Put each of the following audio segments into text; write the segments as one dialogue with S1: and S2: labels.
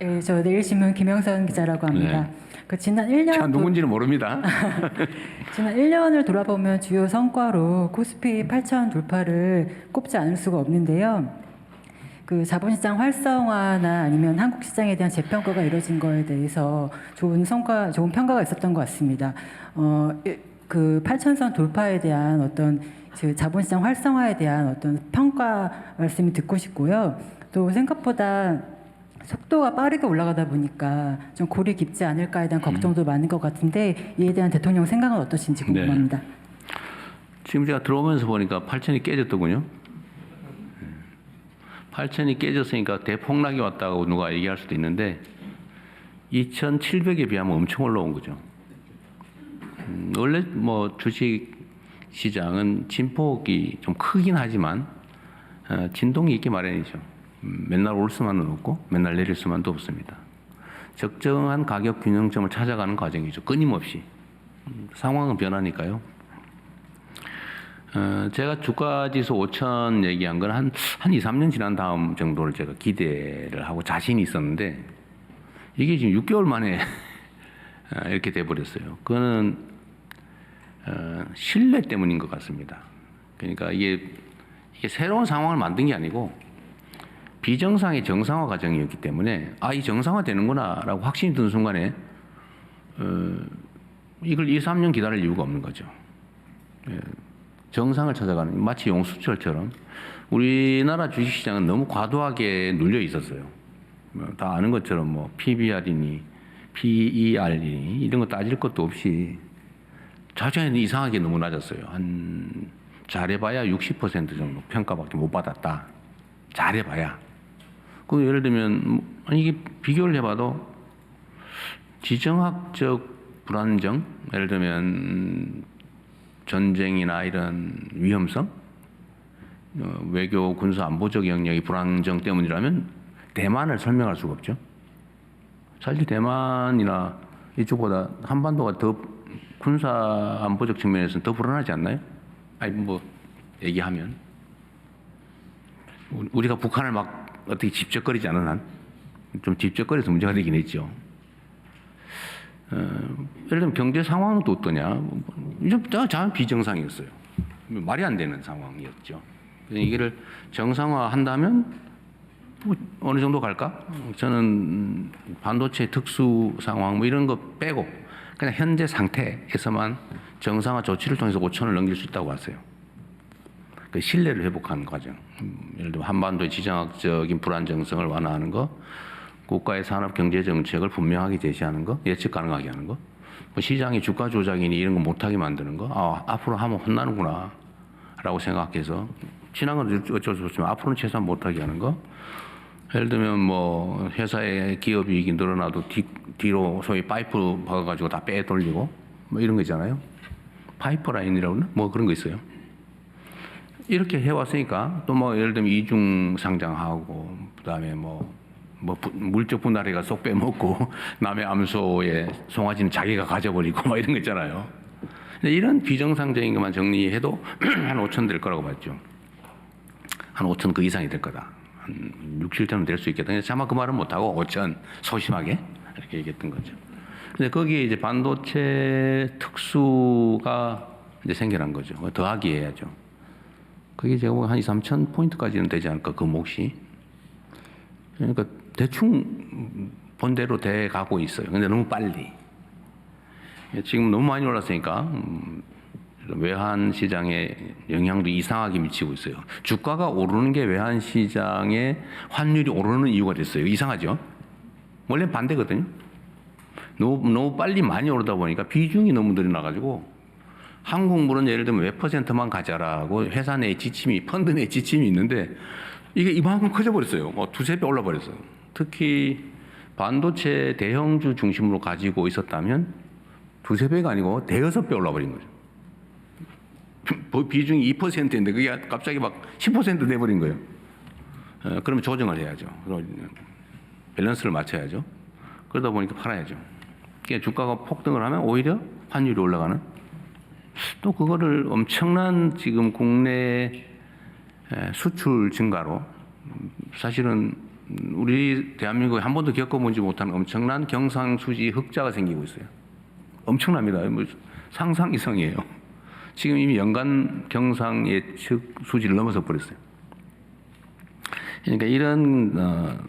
S1: 네, 저 내일신문 김영선 기자라고 합니다.
S2: 네.
S1: 그 지난 1년
S2: 참 누군지는 모릅니다.
S1: 지난 1년을 돌아보면 주요 성과로 코스피 8천 돌파를 꼽지 않을 수가 없는데요. 그 자본시장 활성화나 아니면 한국 시장에 대한 재평가가 이뤄진 거에 대해서 좋은 평가가 있었던 것 같습니다. 그 8천선 돌파에 대한 어떤 그 자본시장 활성화에 대한 어떤 평가 말씀이 듣고 싶고요. 또 생각보다 속도가 빠르게 올라가다 보니까 좀 골이 깊지 않을까에 대한 걱정도 많은 것 같은데 이에 대한 대통령 생각은 어떠신지 궁금합니다.
S2: 네. 지금 제가 들어오면서 보니까 8천이 깨졌더군요. 8천이 깨졌으니까 대폭락이 왔다고 누가 얘기할 수도 있는데 2,700에 비하면 엄청 올라온 거죠. 원래 뭐 주식 시장은 진폭이 좀 크긴 하지만 진동이 있기 마련이죠. 맨날 올 수만은 없고 맨날 내릴 수만도 없습니다. 적정한 가격 균형점을 찾아가는 과정이죠. 끊임없이. 상황은 변하니까요. 제가 주가지수 5천 얘기한 건 한 2, 3년 지난 다음 정도를 제가 기대를 하고 자신이 있었는데 이게 지금 6개월 만에 이렇게 돼버렸어요. 그거는 신뢰 때문인 것 같습니다. 그러니까 이게 새로운 상황을 만든 게 아니고 비정상의 정상화 과정이었기 때문에 이 정상화 되는구나라고 확신이 드는 순간에 이걸 2, 3년 기다릴 이유가 없는 거죠. 정상을 찾아가는 마치 용수철처럼 우리나라 주식시장은 너무 과도하게 눌려 있었어요. 다 아는 것처럼 뭐 PBR이니 PER이니 이런 거 따질 것도 없이 자주에는 이상하게 너무 낮았어요. 한 잘해봐야 60% 정도 평가밖에 못 받았다. 잘해봐야. 그 예를 들면 이게 비교를 해봐도 지정학적 불안정, 예를 들면 전쟁이나 이런 위험성, 외교 군사 안보적 영역의 불안정 때문이라면 대만을 설명할 수가 없죠. 사실 대만이나 이쪽보다 한반도가 더 군사 안보적 측면에서는 더 불안하지 않나요? 아니 뭐 얘기하면 우리가 북한을 막 어떻게 집적거리지 않은 한 좀 집적거려서 문제가 되긴 했죠. 예를 들면 경제 상황은 또 어떠냐? 참 비정상이었어요. 말이 안 되는 상황이었죠. 이거를 정상화한다면 뭐 어느 정도 갈까? 저는 반도체 특수 상황 뭐 이런 거 빼고 그냥 현재 상태에서만 정상화 조치를 통해서 5천을 넘길 수 있다고 봤어요. 그 신뢰를 회복하는 과정. 예를 들면 한반도의 지정학적인 불안정성을 완화하는 거, 국가의 산업 경제 정책을 분명하게 제시하는 거, 예측 가능하게 하는 거, 뭐 시장이 주가 조작이니 이런 거 못하게 만드는 거, 앞으로 하면 혼나는구나라고 생각해서 지난 건 어쩔 수 없지만 앞으로는 최소한 못하게 하는 거. 예를 들면 뭐 회사의 기업 이익이 늘어나도 뒤로 소위 파이프 박아가지고 다 빼돌리고 뭐 이런 거 있잖아요. 파이프라인이라고 그러나? 뭐 그런 거 있어요. 이렇게 해왔으니까 또 뭐 예를 들면 이중 상장하고 그다음에 뭐 물적 분할해가 쏙 빼먹고 남의 암소의 송아지는 자기가 가져버리고 막 이런 거 있잖아요. 근데 이런 비정상적인 것만 정리해도 한 5천 될 거라고 봤죠. 한 5천 그 이상이 될 거다. 한 6, 7천은 될 수 있겠다. 차마 그 말은 못하고 5천 소심하게 이렇게 얘기했던 거죠. 근데 거기에 이제 반도체 특수가 이제 생겨난 거죠. 더하기 해야죠. 그게 제가 보기엔 한 2, 3천 포인트까지는 되지 않을까, 그 몫이. 그러니까 대충 본대로 돼 가고 있어요. 근데 너무 빨리. 지금 너무 많이 올랐으니까 외환 시장에 영향도 이상하게 미치고 있어요. 주가가 오르는 게 외환 시장에 환율이 오르는 이유가 됐어요. 이상하죠? 원래 반대거든요. 너무 빨리 많이 오르다 보니까 비중이 너무 늘어나가지고 한국물은 예를 들면 몇 퍼센트만 가져라고 회사 내 지침이, 펀드 내 지침이 있는데 이게 이만큼 커져버렸어요. 뭐 두세 배 올라버렸어요. 특히 반도체 대형주 중심으로 가지고 있었다면 두세 배가 아니고 대여섯 배 올라버린 거죠. 비중이 2%인데 그게 갑자기 막 10% 돼버린 거예요. 그러면 조정을 해야죠. 밸런스를 맞춰야죠. 그러다 보니까 팔아야죠. 그러니까 주가가 폭등을 하면 오히려 환율이 올라가는. 또 그거를 엄청난 지금 국내 수출 증가로 사실은 우리 대한민국에 한 번도 겪어보지 못한 엄청난 경상수지 흑자가 생기고 있어요. 엄청납니다. 뭐 상상 이상이에요. 지금 이미 연간 경상 예측 수지를 넘어서 버렸어요. 그러니까 이런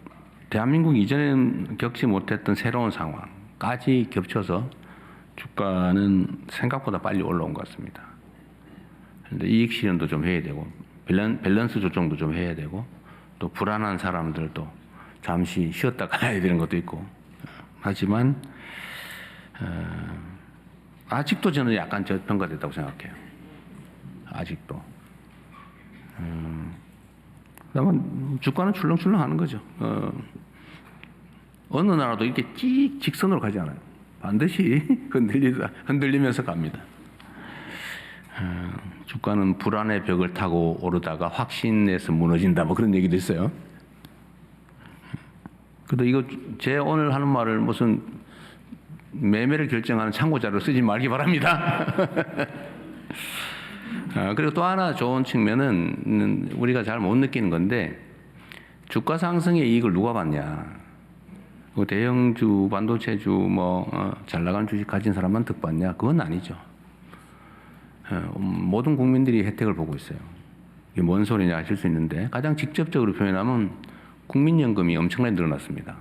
S2: 대한민국 이전에는 겪지 못했던 새로운 상황까지 겹쳐서 주가는 생각보다 빨리 올라온 것 같습니다. 그런데 이익 실현도 좀 해야 되고 밸런스 조정도 좀 해야 되고 또 불안한 사람들도 잠시 쉬었다 가야 되는 것도 있고 하지만 아직도 저는 약간 저평가됐다고 생각해요. 아직도. 그러면 주가는 출렁출렁 하는 거죠. 어느 나라도 이렇게 직선으로 가지 않아요. 반드시 흔들리면서 갑니다. 주가는 불안의 벽을 타고 오르다가 확신에서 무너진다. 뭐 그런 얘기도 있어요. 그래도 이거 제 오늘 하는 말을 무슨 매매를 결정하는 참고자료 쓰지 말기 바랍니다. 그리고 또 하나 좋은 측면은 우리가 잘 못 느끼는 건데 주가 상승의 이익을 누가 받냐? 대형주, 반도체주, 잘 나가는 주식 가진 사람만 득 받냐? 그건 아니죠. 모든 국민들이 혜택을 보고 있어요. 이게 뭔 소리냐 하실 수 있는데 가장 직접적으로 표현하면 국민연금이 엄청나게 늘어났습니다.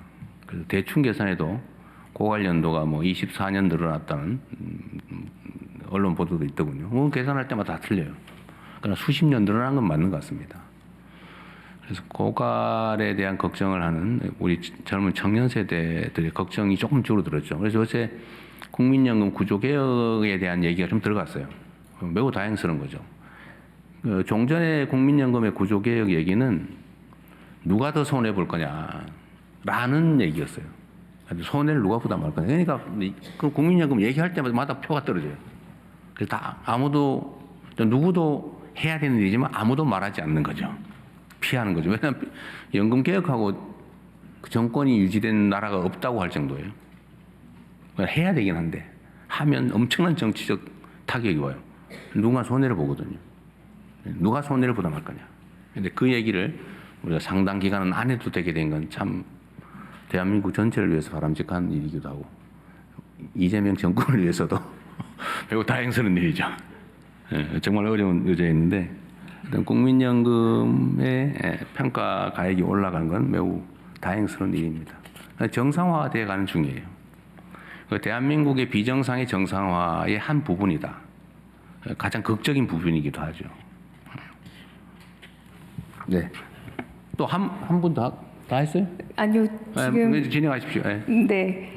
S2: 그래서 대충 계산해도 고관련도가 24년 늘어났다는 언론 보도도 있더군요. 그건 계산할 때마다 다 틀려요. 그러나 수십 년 늘어난 건 맞는 것 같습니다. 그래서 고갈에 대한 걱정을 하는 우리 젊은 청년 세대들의 걱정이 조금 줄어들었죠. 그래서 요새 국민연금 구조개혁에 대한 얘기가 좀 들어갔어요. 매우 다행스러운 거죠. 종전의 국민연금의 구조개혁 얘기는 누가 더 손해볼 거냐라는 얘기였어요. 손해를 누가 부담할 거냐. 그러니까 그 국민연금 얘기할 때마다 표가 떨어져요. 그래서 다 누구도 해야 되는 일이지만 아무도 말하지 않는 거죠. 피하는 거죠. 왜냐하면 연금 개혁하고 그 정권이 유지된 나라가 없다고 할 정도예요. 해야 되긴 한데 하면 엄청난 정치적 타격이 와요. 누가 손해를 보거든요. 누가 손해를 부담할 거냐. 근데 그 얘기를 우리가 상당 기간은 안 해도 되게 된 건 참 대한민국 전체를 위해서 바람직한 일이기도 하고 이재명 정권을 위해서도 매우 다행스러운 일이죠. 정말 어려운 의제였는데 국민연금의 평가 가액이 올라간 건 매우 다행스러운 일입니다. 정상화되어 가는 중이에요. 대한민국의 비정상의 정상화의 한 부분이다. 가장 극적인 부분이기도 하죠. 네. 또 한 분 다 했어요?
S3: 아니요, 지금
S2: 진행하십시오.
S3: 네.